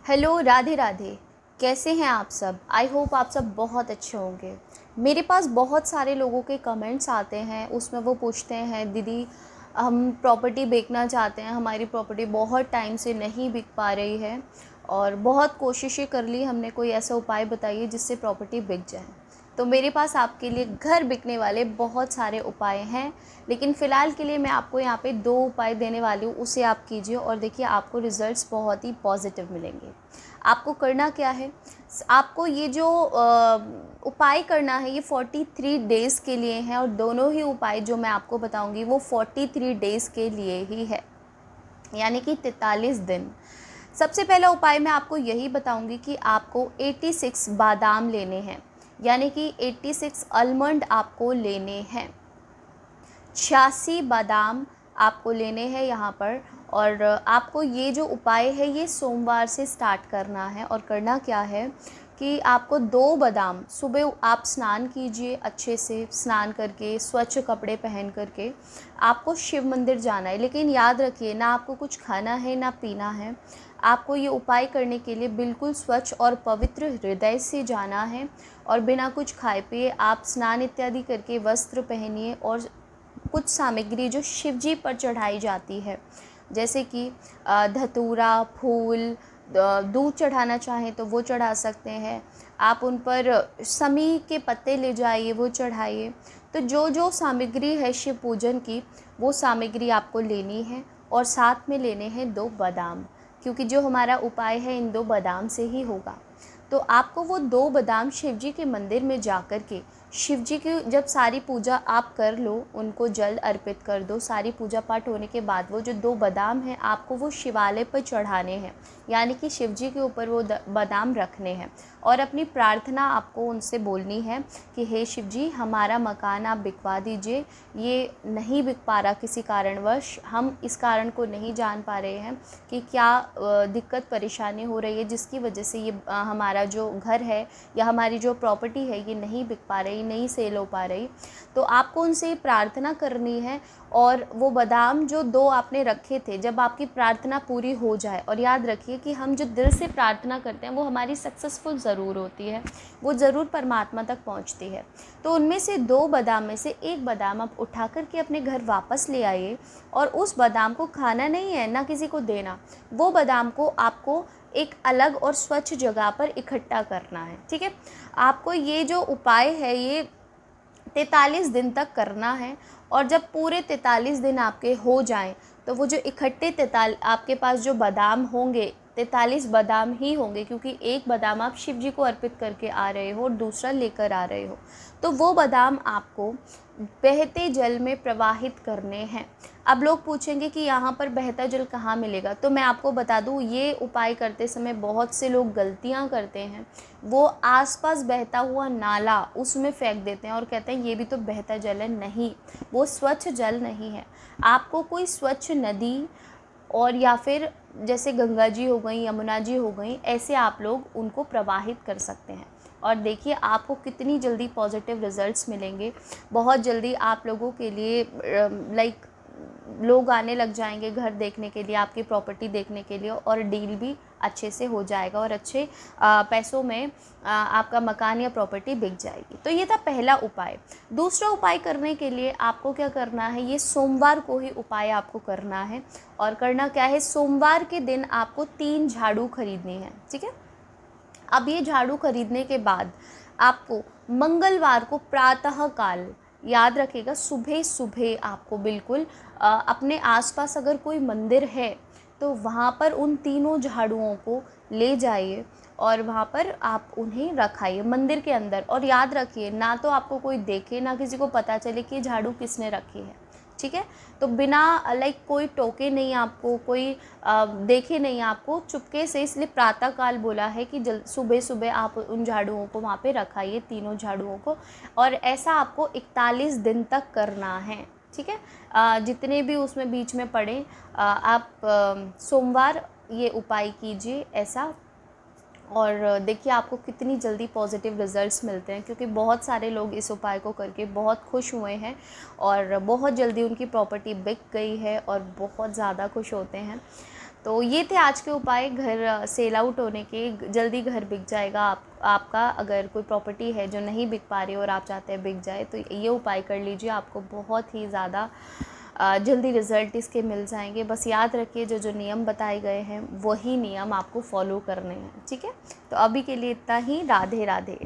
Hello, Radhe Radhe. कैसे हैं आप सब? आई होप आप सब बहुत अच्छे होंगे। मेरे पास बहुत सारे लोगों के कमेंट्स आते हैं, उसमें वो पूछते हैं दीदी हम प्रॉपर्टी बेचना चाहते हैं, हमारी प्रॉपर्टी बहुत टाइम से नहीं बिक पा रही है और बहुत कोशिशें कर ली हमने, कोई ऐसा उपाय बताइए जिससे प्रॉपर्टी बिक जाए। तो मेरे पास आपके लिए घर बिकने वाले बहुत सारे उपाय हैं, लेकिन फ़िलहाल के लिए मैं आपको यहाँ पे 2 उपाय देने वाली हूँ, उसे आप कीजिए और देखिए आपको रिज़ल्ट्स बहुत ही पॉजिटिव मिलेंगे। आपको करना क्या है, आपको ये जो उपाय करना है ये 43 डेज़ के लिए है और दोनों ही उपाय जो मैं आपको बताऊँगी वो 43 डेज़ के लिए ही है, यानी कि 43 दिन। सबसे पहला उपाय मैं आपको यही बताऊंगी कि आपको 86 बादाम लेने हैं, यानी कि 86 आलमंड आपको लेने हैं। 86 बादाम आपको लेने हैं यहाँ पर। और आपको ये जो उपाय है ये सोमवार से स्टार्ट करना है। और करना क्या है कि आपको 2 बादाम सुबह आप स्नान कीजिए, अच्छे से स्नान करके स्वच्छ कपड़े पहन करके आपको शिव मंदिर जाना है। लेकिन याद रखिए, ना आपको कुछ खाना है ना पीना है। आपको ये उपाय करने के लिए बिल्कुल स्वच्छ और पवित्र हृदय से जाना है और बिना कुछ खाए पिए आप स्नान इत्यादि करके वस्त्र पहनिए और कुछ सामग्री जो शिव जी पर चढ़ाई जाती है, जैसे कि धतूरा, फूल, दूध चढ़ाना चाहें तो वो चढ़ा सकते हैं। आप उन पर समी के पत्ते ले जाइए, वो चढ़ाइए। तो जो जो सामग्री है शिव पूजन की, वो सामग्री आपको लेनी है और साथ में लेने हैं 2 बादाम, क्योंकि जो हमारा उपाय है इन 2 बादाम से ही होगा। तो आपको वो 2 बादाम शिव जी के मंदिर में जा कर के शिव जी की जब सारी पूजा आप कर लो, उनको जल अर्पित कर दो, सारी पूजा पाठ होने के बाद वो जो 2 बादाम हैं आपको वो शिवालय पर चढ़ाने हैं, यानी कि शिव जी के ऊपर वो बादाम रखने हैं और अपनी प्रार्थना आपको उनसे बोलनी है कि हे शिव जी, हमारा मकान आप बिकवा दीजिए, ये नहीं बिक पा रहा किसी कारणवश, हम इस कारण को नहीं जान पा रहे हैं कि क्या दिक्कत परेशानी हो रही है जिसकी वजह से ये हमारा जो घर है या हमारी जो प्रॉपर्टी है ये नहीं बिक पा रही, नहीं सेल हो पा रही। तो आपको उनसे प्रार्थना करनी है और वो बादाम जो 2 आपने रखे थे, जब आपकी प्रार्थना पूरी हो जाए, और याद रखिए कि हम जो दिल से प्रार्थना करते हैं वो हमारी सक्सेसफुल ज़रूर होती है, वो ज़रूर परमात्मा तक पहुंचती है। तो उनमें से 2 बादाम में से 1 बादाम आप उठा करके अपने घर वापस ले आइए और उस बादाम को खाना नहीं है, ना किसी को देना। वो बादाम को आपको एक अलग और स्वच्छ जगह पर इकट्ठा करना है, ठीक है। आपको ये जो उपाय है ये 43 दिन तक करना है और जब पूरे 43 दिन आपके हो जाएं तो वो जो इकट्ठे आपके पास जो बादाम होंगे, 43 बादाम ही होंगे, क्योंकि एक बादाम आप शिव जी को अर्पित करके आ रहे हो और दूसरा लेकर आ रहे हो। तो वो बादाम आपको बहते जल में प्रवाहित करने हैं। अब लोग पूछेंगे कि यहाँ पर बहता जल कहाँ मिलेगा, तो मैं आपको बता दूँ ये उपाय करते समय बहुत से लोग गलतियाँ करते हैं। वो आसपास बहता हुआ नाला उसमें फेंक देते हैं और कहते हैं ये भी तो बहता जल है। नहीं, वो स्वच्छ जल नहीं है। आपको कोई स्वच्छ नदी और या फिर जैसे गंगा जी हो गई, यमुना जी हो गई, ऐसे आप लोग उनको प्रवाहित कर सकते हैं। और देखिए आपको कितनी जल्दी पॉजिटिव रिज़ल्ट्स मिलेंगे। बहुत जल्दी आप लोगों के लिए लाइक लोग आने लग जाएंगे घर देखने के लिए, आपकी प्रॉपर्टी देखने के लिए, और डील भी अच्छे से हो जाएगा और अच्छे पैसों में आपका मकान या प्रॉपर्टी बिक जाएगी। तो ये था पहला उपाय। दूसरा उपाय करने के लिए आपको क्या करना है, ये सोमवार को ही उपाय आपको करना है। और करना क्या है, सोमवार के दिन आपको 3 झाड़ू खरीदनी है, ठीक है। अब ये झाड़ू खरीदने के बाद आपको मंगलवार को प्रातः काल, याद रखिएगा, सुबह सुबह आपको बिल्कुल अपने आसपास अगर कोई मंदिर है तो वहाँ पर उन तीनों झाड़ुओं को ले जाइए और वहाँ पर आप उन्हें रखाइए मंदिर के अंदर। और याद रखिए, ना तो आपको कोई देखे, ना किसी को पता चले कि झाड़ू किसने रखी है, ठीक है। तो बिना लाइक कोई टोके नहीं आपको, कोई देखे नहीं आपको, चुपके से, इसलिए प्रातः काल बोला है कि सुबह सुबह आप उन झाड़ुओं को वहाँ पे रखाइए, तीनों झाड़ुओं को। और ऐसा आपको 41 दिन तक करना है, ठीक है। जितने भी उसमें बीच में पड़े आप सोमवार ये उपाय कीजिए ऐसा। और देखिए आपको कितनी जल्दी पॉजिटिव रिज़ल्ट्स मिलते हैं, क्योंकि बहुत सारे लोग इस उपाय को करके बहुत खुश हुए हैं और बहुत जल्दी उनकी प्रॉपर्टी बिक गई है और बहुत ज़्यादा खुश होते हैं। तो ये थे आज के उपाय घर सेल आउट होने के। जल्दी घर बिक जाएगा आपका। अगर कोई प्रॉपर्टी है जो नहीं बिक पा रही और आप चाहते हैं बिक जाए, तो ये उपाय कर लीजिए, आपको बहुत ही ज़्यादा जल्दी रिज़ल्ट इसके मिल जाएंगे। बस याद रखिए जो जो नियम बताए गए हैं वही नियम आपको फॉलो करने हैं, ठीक है। तो अभी के लिए इतना ही। राधे राधे।